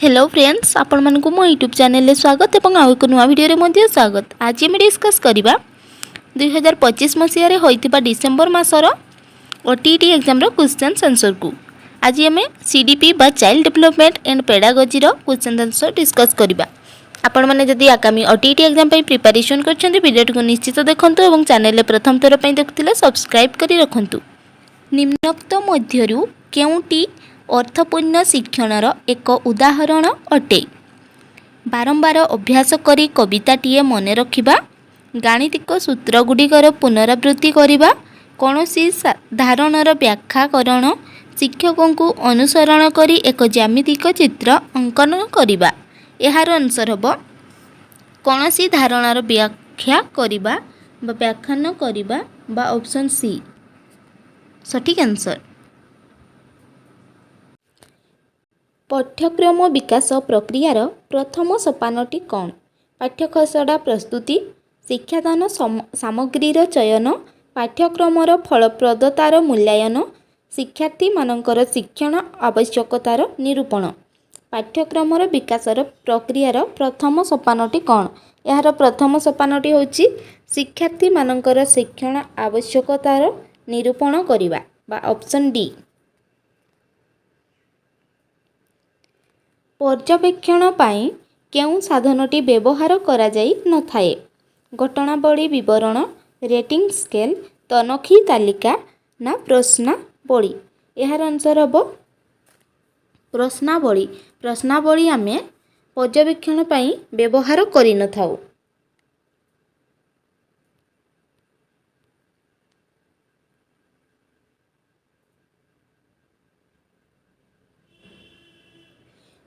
Hello friends आपण मानकु मो YouTube channel रे स्वागत एवं आउ एक नुआ वीडियो रे मध्ये स्वागत। आज हम डिस्कस करिबा 2025 मसिया रे होइतिबा डिसेंबर मासर ओटीटी एग्जाम रो क्वेश्चन आंसर को आज हम सीडीपी बा चाइल्ड डेवलपमेंट एंड पेडागोजी रो क्वेश्चन आंसर डिस्कस करिबा। आपण माने जदि आगामी ओटीटी एग्जाम पई प्रिपरेशन करछन्ते वीडियो को निश्चित देखंतु एवं चैनल रे प्रथम थोर पई देखुथिले सब्सक्राइब करि रखंतु। निम्नोक्त मध्यरु केउटी अर्थपूर्ण शिक्षणर एक उदाहरण अटे। बारंबार अभ्यास करी कविताटीए मन रखिबा, गाणितिक सूत्रगुड़िकर पुनरावृत्ति करिबा, कौनसी धारणार व्याख्याकरण, शिक्षकों को अनुसरण करी एक ज्यामितिक चित्र अंकन करिबा। एहार आंसर हबो कौनसी धारणार व्याख्या करिबा बा व्याख्यान करिबा बा ऑप्शन सी सठिक आंसर। पाठ्यक्रम विकास प्रक्रियार प्रथम सोपानटी कौन? पाठ्यखसड़ा प्रस्तुति, शिक्षादान सामग्रीर चयन, पाठ्यक्रमर फलप्रदतार मूल्यांकन, शिक्षार्थी मानकर शिक्षण आवश्यकतार निरूपण। पाठ्यक्रमर विकासर प्रक्रियार प्रथम सोपानटी कौन? यार प्रथम सोपानटी होची शिक्षार्थी मानकर शिक्षण आवश्यकतार निरूपण करिबा बा ऑप्शन डी। पर्यवेक्षण पाई केउं साधनटी व्यवहार करा जाई न थाए? घटनावली विवरण, रेटिंग स्केल, तनखी तालिका ना प्रश्नावली? यार आंसर हबो प्रश्नावली। प्रश्नावली आमे पर्यवेक्षण पाई व्यवहार करि न थाउ।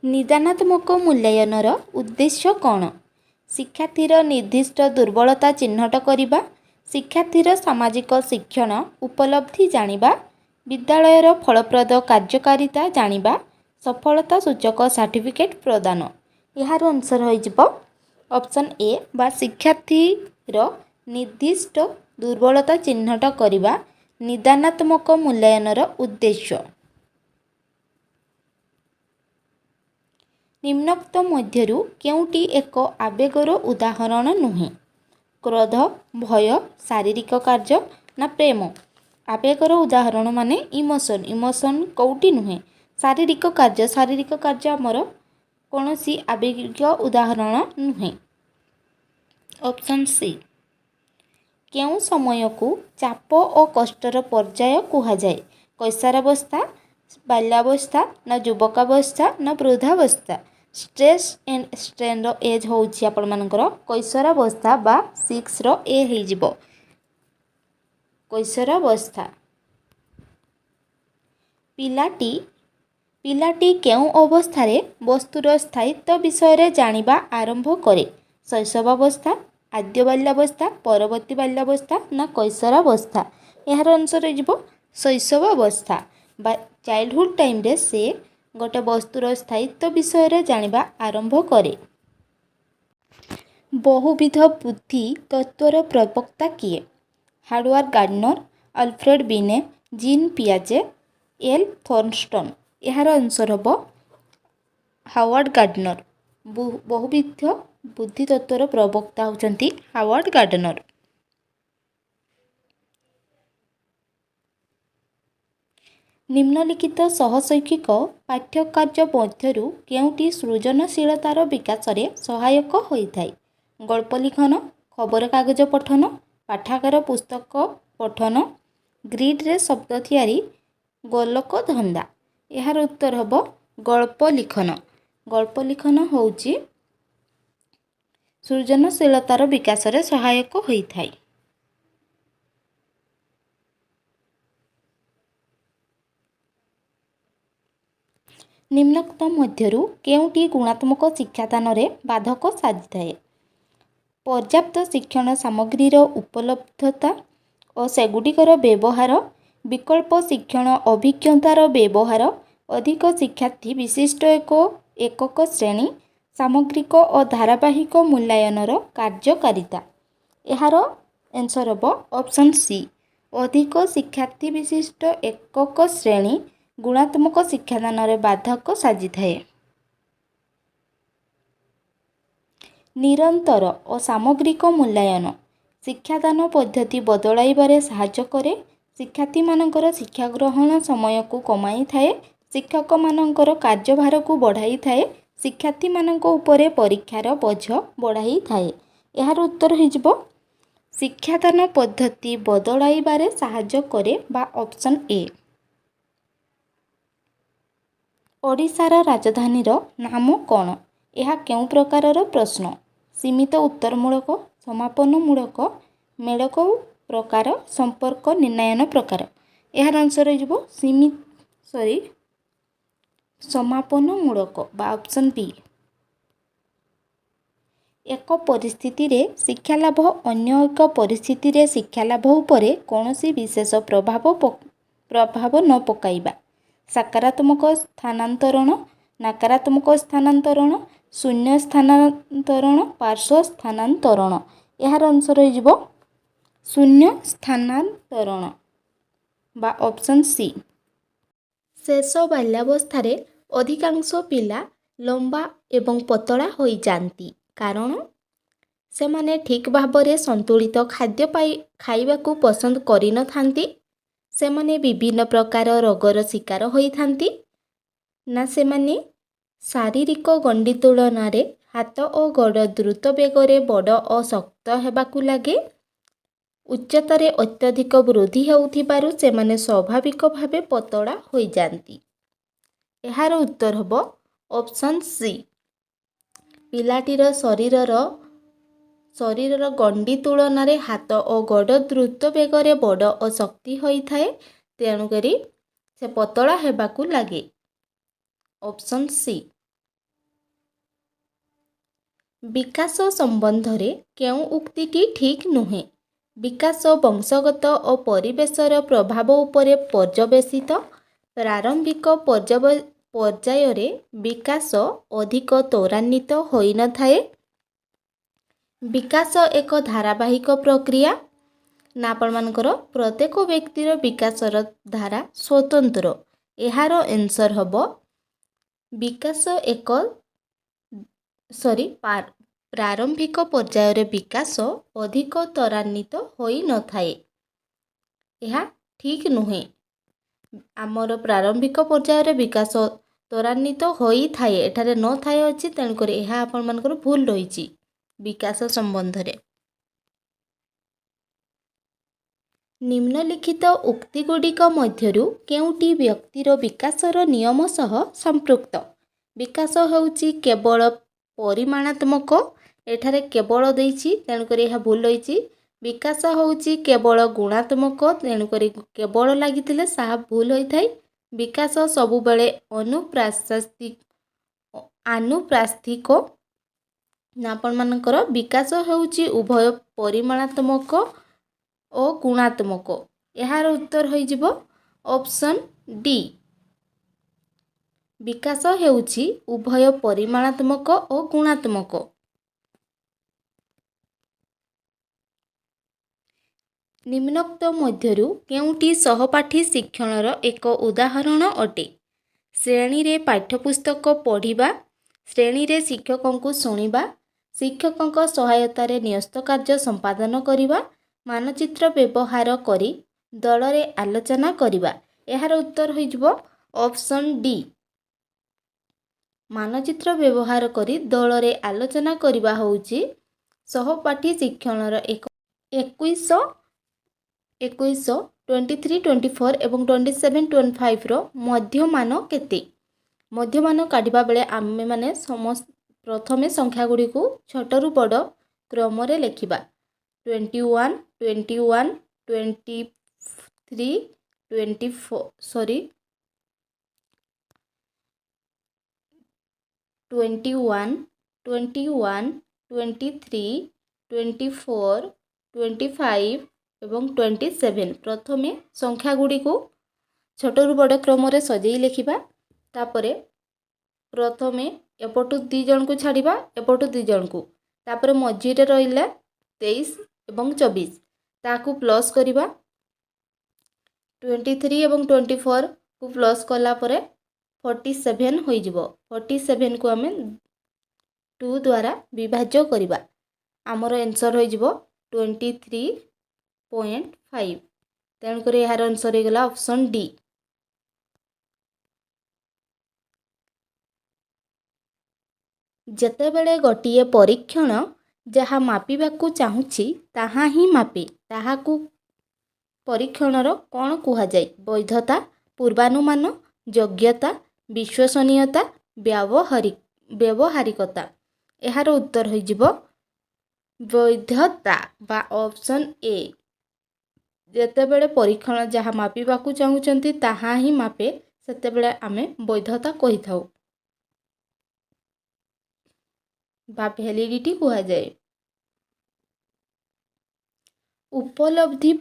निदानात्मक मूल्यांकनर उद्देश्य कौन? शिक्षार्थीर निर्दिष्ट दुर्बलता चिन्हट करिबा, शिक्षार्थीर सामाजिक शिक्षण उपलब्धि जानिबा, विद्यालयर फलप्रद कार्यकारिता जानिबा, सफलता सूचक सर्टिफिकेट प्रदान। यार आंसर होइजिबो ऑप्शन ए बा शिक्षार्थीर निर्दिष्ट दुर्बलता चिन्हट करिबा निदानात्मक मूल्यांकनर उद्देश्य। निम्नोक्त मध्यरु केउटी एक आवेगर उदाहरण नुहे? क्रोध, भय, शारीरिक कार्य ना प्रेम? आवेगर उदाहरण माने इमोशन। इमोशन कौटी नुहे? शारीरिक कार्य। शारीरिक कार्य आमर कौनसी आवेग उदाहरण नुहे। Option C. केउं समय को चाप और कष्टर पर्याय कुहाजाए? कैसारावस्था, बाल्यावस्था ना युवकावस्था ना वृद्धावस्था? स्ट्रेस एंड स्ट्रेन एज होउछि आपण मानकर कैशोरावस्था बा 6 रो ए हेजिबो कैशोरावस्था। पिलाटी केउं अवस्थारे वस्तुर स्थायित्व विषय जानिबा आरंभ करे? शैशवावस्था, आद्य बाल्यावस्था, परवर्ती बाल्यावस्था ना कैशोरावस्था? यार आंसर हेजिबो शैशवावस्था बा चाइल्डहुड टाइम रे से गोटे वस्तुर स्थायित्व विषय जानिबा आरंभ करे। बहुविध बुद्धि तत्वर प्रवक्ता किए? हार्वर्ड गार्डनर, अल्फ्रेड बिने, जीन पियाजे, एल थॉर्नस्टन? यार आंसर हबो हार्वर्ड गार्डनर। बहुविध बुद्धि तत्वर प्रवक्ता होचंती हार्वर्ड गार्डनर। निम्नलिखित सहशैक्षिक पाठ्यकार्य मध्यरु केउटी सृजनशीलतार विकास रे सहायक होइथाय? गल्प लिखन, खबर कागज पठन, पाठागार पुस्तक पठन, ग्रिड रे शब्द थियारी, गोलक धंदा? यार उत्तर हबो गल्प लिखन। गल्प लिखन होउची सृजनशीलतार विकास रे सहायक होइथाय। निम्नोक्त मध्यरु केउटी गुणात्मक शिक्षादान रे बाधक साजिथाए? पर्याप्त शिक्षण सामग्रीर उपलब्धता और सेगुड़िकर व्यवहार, विकल्प शिक्षण अभिज्ञतार व्यवहार, अधिक शिक्षार्थी विशिष्ट एकक श्रेणी, सामग्रिक और धारावाहिक मूल्यांकनर कार्यकारिता? यार आंसर हबो ऑप्शन सी अधिक शिक्षार्थी विशिष्ट एकक श्रेणी गुणात्मक शिक्षादान बाधक साजिथाए। ନିରନ୍ତର ଓ ସାମଗ୍ରିକ ମୂଲ୍ୟାୟନ ଶିକ୍ଷାଦାନ ପଦ୍ଧତି ବଦଳାଇବାରେ ସାହାଯ୍ୟ କରେ। ଶିକ୍ଷାର୍ଥୀମାନଙ୍କର ଶିକ୍ଷା ଗ୍ରହଣ ସମୟକୁ କମାଇଥାଏ। ଶିକ୍ଷକମାନଙ୍କର କାର୍ଯ୍ୟଭାରକୁ ବଢ଼ାଇଥାଏ। ଶିକ୍ଷାର୍ଥୀମାନଙ୍କ ଉପରେ ପରୀକ୍ଷାର ବୋଝ ବଢ଼ାଇଥାଏ। ଏହାର ଉତ୍ତର ହୋଇଯିବ ଶିକ୍ଷାଦାନ ପଦ୍ଧତି ବଦଳାଇବାରେ ସାହାଯ୍ୟ କରେ ବା ଅପସନ୍ ଏ। ଓଡ଼ିଶାର ରାଜଧାନୀର ନାମ କ'ଣ? ଏହା କେଉଁ ପ୍ରକାରର ପ୍ରଶ୍ନ? ସୀମିତ ଉତ୍ତରମୂଳକ, ସମାପନମୂଳକ, ମେଳକ ପ୍ରକାର, ସମ୍ପର୍କ ନିର୍ଣ୍ଣୟନ ପ୍ରକାର। ଏହାର ଆନ୍ସର ହୋଇଯିବ ସମାପନମୂଳକ ବା ଅପସନ୍ ବି। ଏକ ପରିସ୍ଥିତିରେ ଶିକ୍ଷାଲାଭ ଅନ୍ୟ ଏକ ପରିସ୍ଥିତିରେ ଶିକ୍ଷାଲାଭ ଉପରେ କୌଣସି ବିଶେଷ ପ୍ରଭାବ ନ ପକାଇବା। ସକାରାତ୍ମକ ସ୍ଥାନାନ୍ତରଣ, ନକାରାତ୍ମକ ସ୍ଥାନାନ୍ତରଣ, ଶୂନ୍ୟ ସ୍ଥାନାନ୍ତରଣ, ପାର୍ଶ୍ୱ ସ୍ଥାନାନ୍ତରଣ। ଏହାର ଆନ୍ସର ହୋଇଯିବ ଶୂନ୍ୟ ସ୍ଥାନାନ୍ତରଣ ବା ଅପସନ୍ ସି। ଶେଷ ବାଲ୍ୟାବସ୍ଥାରେ ଅଧିକାଂଶ ପିଲା ଲମ୍ବା ଏବଂ ପତଳା ହୋଇଯାନ୍ତି କାରଣ ସେମାନେ ଠିକ୍ ଭାବରେ ସନ୍ତୁଳିତ ଖାଦ୍ୟ ଖାଇବାକୁ ପସନ୍ଦ କରିନଥାନ୍ତି, ସେମାନେ ବିଭିନ୍ନ ପ୍ରକାର ରୋଗର ଶିକାର ହୋଇଥାନ୍ତି, ନା ସେମାନେ ଶାରୀରିକ ଗଣ୍ଡି ତୁଳନାରେ ହାତ ଓ ଗୋଡ଼ ଦ୍ରୁତ ବେଗରେ ବଡ଼ ଓ ଶକ୍ତ ହେବାକୁ ଲାଗେ। ଉଚ୍ଚତାରେ ଅତ୍ୟଧିକ ବୃଦ୍ଧି ହେଉଥିବାରୁ ସେମାନେ ସ୍ୱାଭାବିକ ଭାବେ ପତଳା ହୋଇଯାନ୍ତି। ଏହାର ଉତ୍ତର ହେବ ଅପସନ୍ ସି। ପିଲାଟିର ଶରୀରର ଗଣ୍ଡି ତୁଳନାରେ ହାତ ଓ ଗୋଡ଼ ଦ୍ରୁତ ବେଗରେ ବଡ଼ ଓ ଶକ୍ତି ହୋଇଥାଏ, ତେଣୁକରି ସେ ପତଳା ହେବାକୁ ଲାଗେ। Option C. ବିକାଶ ସମ୍ବନ୍ଧରେ କେଉଁ ଉକ୍ତିଟି ଠିକ୍ ନୁହେଁ? ବିକାଶ ବଂଶଗତ ଓ ପରିବେଶର ପ୍ରଭାବ ଉପରେ ପର୍ଯ୍ୟବେସିତ। ପ୍ରାରମ୍ଭିକ ପର୍ଯ୍ୟାୟରେ ବିକାଶ ଅଧିକ ତ୍ୱରାନ୍ୱିତ ହୋଇନଥାଏ। ବିକାଶ ଏକ ଧାରାବାହିକ ପ୍ରକ୍ରିୟା। ନା ଆପଣମାନଙ୍କର ପ୍ରତ୍ୟେକ ବ୍ୟକ୍ତିର ବିକାଶର ଧାରା ସ୍ୱତନ୍ତ୍ର। ଏହାର ଆନ୍ସର ହେବ ପ୍ରାରମ୍ଭିକ ପର୍ଯ୍ୟାୟରେ ବିକାଶ ଅଧିକ ତ୍ୱରାନ୍ୱିତ ହୋଇନଥାଏ। ଏହା ଠିକ୍ ନୁହେଁ। ଆମର ପ୍ରାରମ୍ଭିକ ପର୍ଯ୍ୟାୟରେ ବିକାଶ ତ୍ୱରାନ୍ୱିତ ହୋଇଥାଏ, ଏଠାରେ ନଥାଏ ଅଛି, ତେଣୁକରି ଏହା ଆପଣମାନଙ୍କର ଭୁଲ ରହିଛି ବିକାଶ ସମ୍ବନ୍ଧରେ। ନିମ୍ନଲିଖିତ ଉକ୍ତିଗୁଡ଼ିକ ମଧ୍ୟରୁ କେଉଁଟି ବ୍ୟକ୍ତିର ବିକାଶର ନିୟମ ସହ ସମ୍ପୃକ୍ତ? ବିକାଶ ହେଉଛି କେବଳ ପରିମାଣାତ୍ମକ, ଏଠାରେ କେବଳ ଦେଇଛି, ତେଣୁକରି ଏହା ଭୁଲ ରହିଛି। ବିକାଶ ହେଉଛି କେବଳ ଗୁଣାତ୍ମକ, ତେଣୁକରି କେବଳ ଲାଗିଥିଲେ ତାହା ଭୁଲ ହୋଇଥାଏ। ବିକାଶ ସବୁବେଳେ ଆନୁପ୍ରାସ୍ଥିକ। ଆପଣମାନଙ୍କର ବିକାଶ ହେଉଛି ଉଭୟ ପରିମାଣାତ୍ମକ ଓ ଗୁଣାତ୍ମକ। ଏହାର ଉତ୍ତର ହୋଇଯିବ ଅପସନ୍ ଡି। ବିକାଶ ହେଉଛି ଉଭୟ ପରିମାଣାତ୍ମକ ଓ ଗୁଣାତ୍ମକ। ନିମ୍ନୋକ୍ତ ମଧ୍ୟରୁ କେଉଁଟି ସହପାଠୀ ଶିକ୍ଷଣର ଏକ ଉଦାହରଣ ଅଟେ? ଶ୍ରେଣୀରେ ପାଠ୍ୟପୁସ୍ତକ ପଢ଼ିବା, ଶ୍ରେଣୀରେ ଶିକ୍ଷକଙ୍କୁ ଶୁଣିବା, ଶିକ୍ଷକଙ୍କ ସହାୟତାରେ ନ୍ୟସ୍ତ କାର୍ଯ୍ୟ ସମ୍ପାଦନ କରିବା, ମାନଚିତ୍ର ବ୍ୟବହାର କରି ଦଳରେ ଆଲୋଚନା କରିବା। ଏହାର ଉତ୍ତର ହୋଇଯିବ ଅପସନ୍ ଡି। ମାନଚିତ୍ର ବ୍ୟବହାର କରି ଦଳରେ ଆଲୋଚନା କରିବା ହେଉଛି ସହପାଠୀ ଶିକ୍ଷଣର ଏକ 21-23-24 ଏବଂ 27-25ର ମଧ୍ୟମାନ କେତେ? ମଧ୍ୟମାନ କାଢ଼ିବା ବେଳେ ଆମେମାନେ ପ୍ରଥମେ ସଂଖ୍ୟାଗୁଡ଼ିକୁ ଛୋଟରୁ ବଡ଼ କ୍ରମରେ ଲେଖିବା। 21, 23, 24 21, 21, 23, 24, 25 ଏବଂ 27 ପ୍ରଥମେ ସଂଖ୍ୟାଗୁଡ଼ିକୁ ଛୋଟରୁ ବଡ଼ କ୍ରମରେ ସଜେଇ ଲେଖିବା। ତାପରେ ପ୍ରଥମେ ଏପଟୁ 2 ଜଣକୁ ଛାଡ଼ିବା, ଏପଟୁ 2 ଜଣକୁ, ତାପରେ ମଝିରେ ରହିଲା 23 ଏବଂ 24, ତାକୁ ପ୍ଲସ୍ କରିବା। 23 ଏବଂ 24କୁ ପ୍ଲସ୍ କଲା ପରେ 47 ହୋଇଯିବ। 47କୁ ଆମେ 2 द्वारा विभाज्य करिबा आमर आंसर होई जिवो 23.5 तेणुक यार आंसर हो गला ऑप्शन डी। जेतेबेले गोटिए परीक्षण जहाँ मापिबाकू चाहूछि ताहा ही मापे ताहाकू परीक्षणर कौन कुहाଯାଏ? वैधता, पूर्वानुमान, योग्यता, विश्वसनीयता, व्यावहारिकता। यार उत्तर हो जिवो वैधता बा ऑप्शन ए। जेतेबेले परीक्षण जहाँ मापिबाकू चाहूछंती ताहा ही मापे सेतेबेले आमे वैधता कहि थाउ बा वैलिडिटी कुहाଯାଏ। उपलब्धि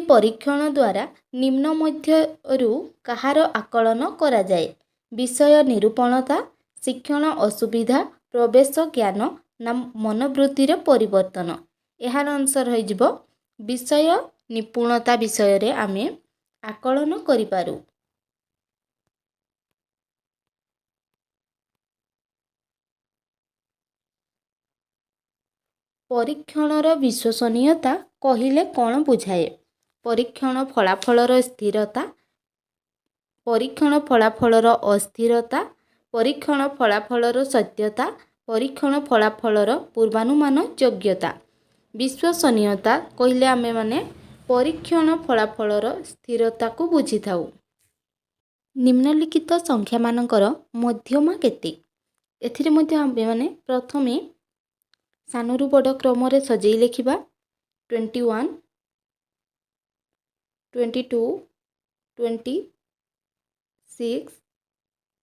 परीक्षण द्वारा निम्न मध्यरु कହାର आकलन करा जाए? विषय निरूपणता, शिक्षण असुविधा, प्रवेश ज्ञान ना मनोवृत्तिर परिवर्तन। यार आंसर हो जिवो विषय निपुणता विषय रे आमे आकलन करिपारू। परीक्षणर विश्वसनीयता कहिले कौन बुझाए? परीक्षण फलाफलर स्थिरता, परीक्षण फलाफलर अस्थिरता, परीक्षण फलाफलर सत्यता, परीक्षण फलाफलर पूर्वानुमान योग्यता। विश्वसनीयता कहिले आमे माने परीक्षण फलाफलर स्थिरता को बुझी थाउ। निम्नलिखित संख्या मानकर मध्यमा केते? एथिरे मध्य आमे माने प्रथमे सानरू बड़ क्रम रे सजेई लेखिबा 21, 22, 26,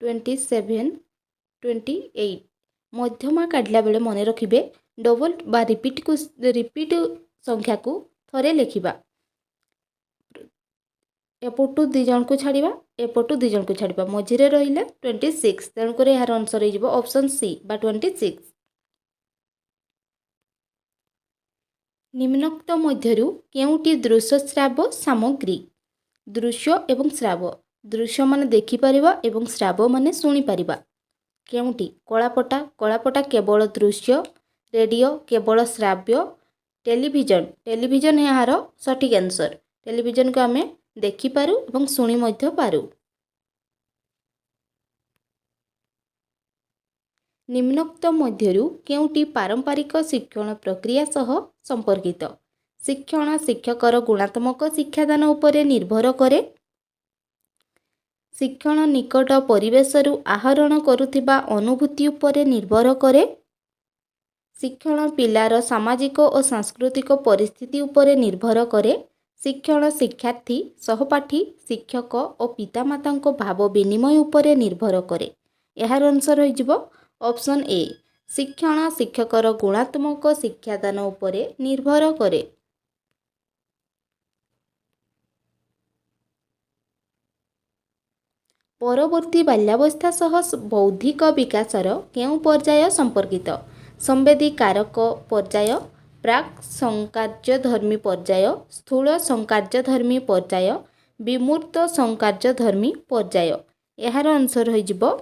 27, 28 मध्यमा काढला बेले मन रखिबे डबल बा रिपीट संख्या को थरे लेखिबा एपटू 2 जन को छाड़िबा एपटू 2 जन को छाड़िबा मझिरे रहिला 26 तेणुक यार आंसर हो जिवो ऑप्शन सी बा 26। निम्नोक्त मध्यरु केउटी दृश्य श्राव सामग्री? दृश्य एवं श्राव दृश्य माने देखि परिबा एवं श्राव माने सुनी परिबा केउटी? कलापटा केवल दृश्य, रेडियो केवल श्राव्य, टेलीविजन यार सठिक आंसर। टेलीविजन को आमे देखि पारू एवं सुनी मध्य पारू। निम्नोक्त मध्यरु केउटी पारंपरिक शिक्षण प्रक्रिया सह संपर्कित? शिक्षण शिक्षकर गुणात्मक शिक्षादान उपरे निर्भर करे, शिक्षण निकट परिवेशरु आहरण करुथिबा अनुभूति उपरे निर्भर करे, शिक्षण पिलार सामाजिक और सांस्कृतिक परिस्थिति उपरे निर्भर करे, शिक्षण शिक्षार्थी सहपाठी शिक्षक और पितामाता भाव विनिमय उपरे निर्भर करे। यार आंसर हो जिवो ऑप्शन ए। शिक्षण शिक्षकर गुणात्मक शिक्षादान उपरे निर्भर करे। परवर्ती बाल्यावस्था सह बौद्धिक विकासर केउं पर्याय संपर्कित? संवेदी कारक पर्याय, प्राक संकार्यधर्मी पर्याय, स्थूल संकार्यधर्मी पर्याय, विमूर्त संकार्यधर्मी पर्याय। यार आंसर हो जिवो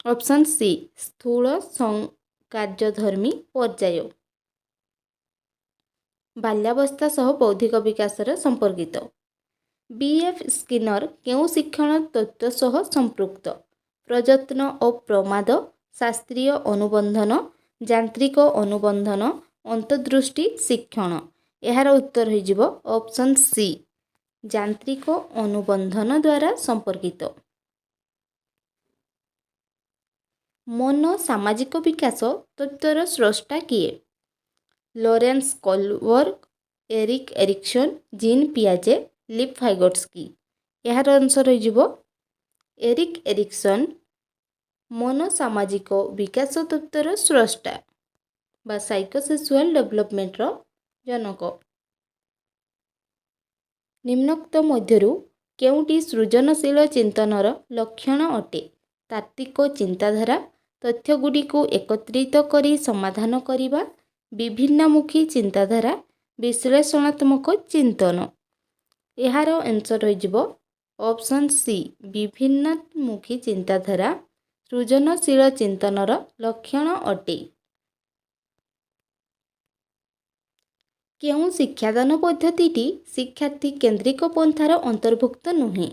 ऑप्शन सी स्थूल संकार्यधर्मी पर्याय। बाल्यावस्था सह बौद्धिक विकासर संपर्कित। बीएफ स्किनर केउं शिक्षण तत्व सह संपृक्त? प्रयत्न और प्रमाद, शास्त्रीय अनुबंधन, यांत्रिक अनुबंधन, अंतर्दृष्टि शिक्षण। यार उत्तर हो जिवो ऑप्शन सी यांत्रिक अनुबंधन द्वारा संपर्कित। मन सामाजिक विकास तत्वर स्रष्टा किए? Lawrence Kohlberg, Erik Erikson, Jean पियाजे, लिव वाइगोट्स्की। यार आंसर हो जिवो एरिक एरिक्सन मन सामाजिक विकास तत्वर स्रष्टा बा साइकोसेक्सुअल डेवलपमेंटर जनक। निम्नोक्त मध्यरु केउटी सृजनशील चिंतनर लक्षण अटे? तात्विक चिंताधारा, तथ्यगुड़ी को एकत्रित करी समाधान करिबा, विभिन्नमुखी चिंताधारा, विश्लेषणात्मक चिंतन। यार आंसर हो जिवो ऑप्शन सी विभिन्नमुखी चिंताधारा सृजनशील चिंतनर लक्षण अटे। केउं शिक्षादान पद्धति शिक्षार्थी केन्द्रिक पंथार अंतर्भुक्त नुहे।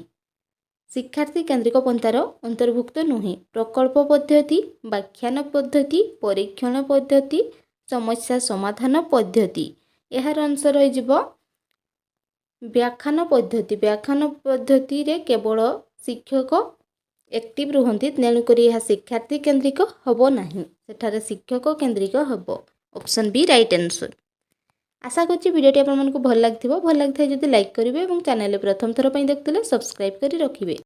शिक्षार्थी केन्द्रिक पंथार अंतर्भुक्त नुहे। प्रकल्प पद्धति, व्याख्यान पद्धति, परीक्षण पद्धति, समस्या समाधान पद्धति। यार आंसर हो व्याख्यान पद्धति। व्याख्यान पद्धति रे केवल शिक्षक एक्टिव रुहंती, तेणुक यह शिक्षार्थी केन्द्रिक हम ना, सेठारे शिक्षक केन्द्रिक हम। Option B right answer. आशा करछि भिडियोटी आपको भल लगी जदि लाइक करेंगे और चैनल प्रथम थर देखते सब्सक्राइब कर रखिए।